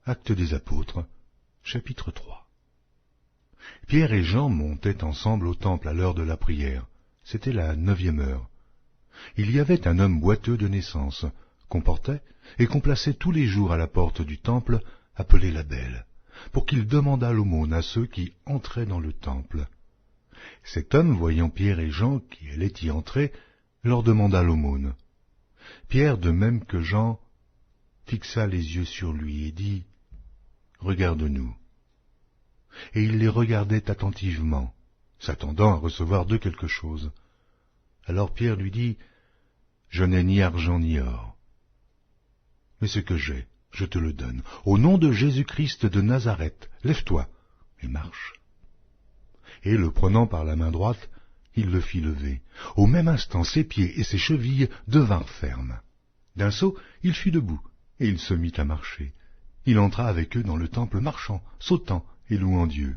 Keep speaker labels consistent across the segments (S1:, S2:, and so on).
S1: Actes des Apôtres, chapitre 3. Pierre et Jean montaient ensemble au temple à l'heure de la prière. C'était la 9e heure. Il y avait un homme boiteux de naissance, qu'on portait et qu'on plaçait tous les jours à la porte du temple, appelé la Belle, pour qu'il demandât l'aumône à ceux qui entraient dans le temple. Cet homme, voyant Pierre et Jean qui allaient y entrer, leur demanda l'aumône. Pierre, de même que Jean, fixa les yeux sur lui et dit « Regarde-nous ». Et il les regardait attentivement, s'attendant à recevoir d'eux quelque chose. Alors Pierre lui dit « Je n'ai ni argent ni or, mais ce que j'ai, je te le donne. Au nom de Jésus-Christ de Nazareth, lève-toi et marche. » Et le prenant par la main droite, il le fit lever. Au même instant, ses pieds et ses chevilles devinrent fermes. D'un saut, il fut debout, et il se mit à marcher. Il entra avec eux dans le temple marchant, sautant et louant Dieu.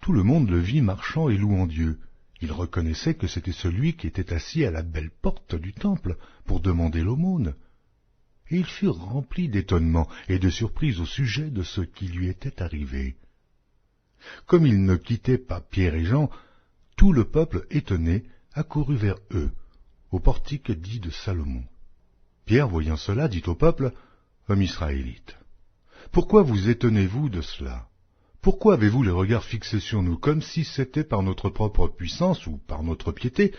S1: Tout le monde le vit marchant et louant Dieu. Il reconnaissait que c'était celui qui était assis à la belle porte du temple pour demander l'aumône. Et il fut rempli d'étonnement et de surprise au sujet de ce qui lui était arrivé. Comme il ne quittait pas Pierre et Jean, tout le peuple étonné accourut vers eux, au portique dit de Salomon. Pierre, voyant cela, dit au peuple, « Hommes israélites, pourquoi vous étonnez-vous de cela? Pourquoi avez-vous les regards fixés sur nous, comme si c'était par notre propre puissance ou par notre piété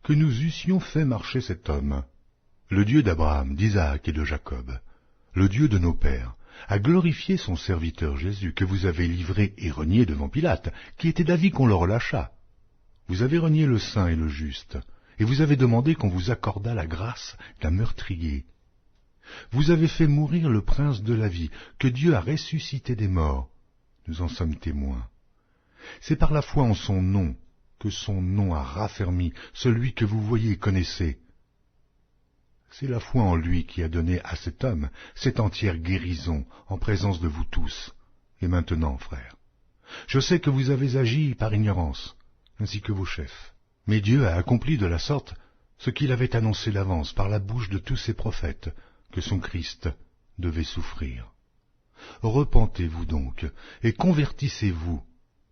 S1: que nous eussions fait marcher cet homme? Le Dieu d'Abraham, d'Isaac et de Jacob, le Dieu de nos pères, a glorifié son serviteur Jésus, que vous avez livré et renié devant Pilate, qui était d'avis qu'on le relâchât. Vous avez renié le saint et le juste, et vous avez demandé qu'on vous accordât la grâce d'un meurtrier. Vous avez fait mourir le prince de la vie, que Dieu a ressuscité des morts. Nous en sommes témoins. C'est par la foi en son nom que son nom a raffermi celui que vous voyez et connaissez. C'est la foi en lui qui a donné à cet homme cette entière guérison en présence de vous tous. Et maintenant, frères, je sais que vous avez agi par ignorance, ainsi que vos chefs. Mais Dieu a accompli de la sorte ce qu'il avait annoncé d'avance par la bouche de tous ses prophètes, que son Christ devait souffrir. Repentez-vous donc, et convertissez-vous,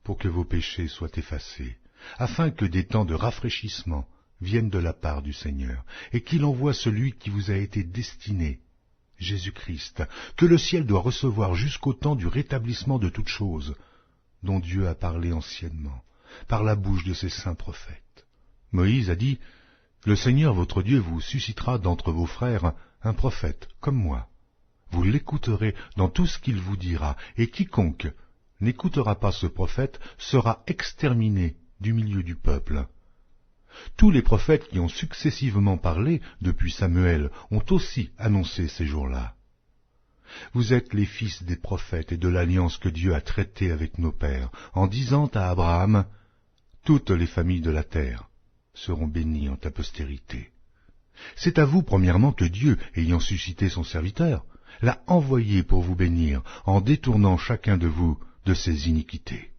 S1: pour que vos péchés soient effacés, afin que des temps de rafraîchissement viennent de la part du Seigneur, et qu'il envoie celui qui vous a été destiné, Jésus-Christ, que le ciel doit recevoir jusqu'au temps du rétablissement de toutes choses, dont Dieu a parlé anciennement, par la bouche de ses saints prophètes. Moïse a dit, « Le Seigneur votre Dieu vous suscitera d'entre vos frères un prophète, comme moi. Vous l'écouterez dans tout ce qu'il vous dira, et quiconque n'écoutera pas ce prophète sera exterminé du milieu du peuple. » Tous les prophètes qui ont successivement parlé depuis Samuel ont aussi annoncé ces jours-là. Vous êtes les fils des prophètes et de l'alliance que Dieu a traitée avec nos pères, en disant à Abraham, « Toutes les familles de la terre seront bénies en ta postérité. » C'est à vous, premièrement, que Dieu, ayant suscité son serviteur, l'a envoyé pour vous bénir, en détournant chacun de vous de ses iniquités.